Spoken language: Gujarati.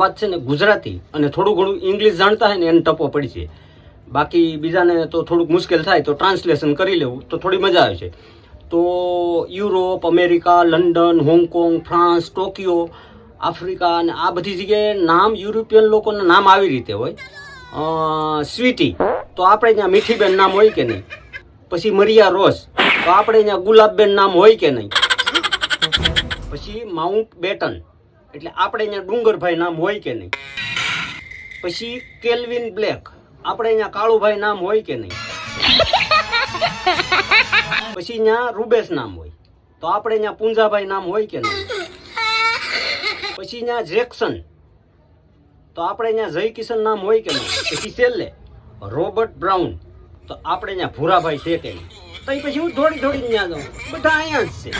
વાત છે ને ગુજરાતી અને થોડું ઘણું ઇંગ્લિશ જાણતા હોય ને એને ટપો પડી છે. બાકી બીજાને તો થોડુંક મુશ્કેલ થાય તો ટ્રાન્સલેશન કરી લેવું તો થોડી મજા આવે છે. તો Europe, America, London, Hong Kong, France, Tokyo, Africa અને આ બધી જગ્યાએ નામ યુરોપિયન લોકોના નામ આવી રીતે હોય. સ્વીટી તો આપણે ત્યાં મીઠીબેન નામ હોય કે નહીં. પછી મરિયા રોઝ તો આપણે ત્યાં ગુલાબબેન નામ હોય કે નહીં. પછી માઉન્ટ બેટન એટલે આપણે અહીંયા ડુંગરભાઈ નામ હોય કે નહીં. પછી કેલ્વિન બ્લેક આપણે અહીંયા કાળુભાઈ નામ હોય કે નહીં. પછી અહીંયા રૂબેશ નામ હોય તો આપણે અહીંયા પૂંજાભાઈ નામ હોય કે નહીં. પછી અહીંયા જેક્સન તો આપણે અહીંયા જય કિશન નામ હોય કે નહીં. પછી છેલ્લે રોબર્ટ બ્રાઉન તો આપણે અહીંયા ભૂરાભાઈ છે કે નહીં. તો પછી હું દોડીને ત્યાં જાઉં, બધા અહીંયા જ છે.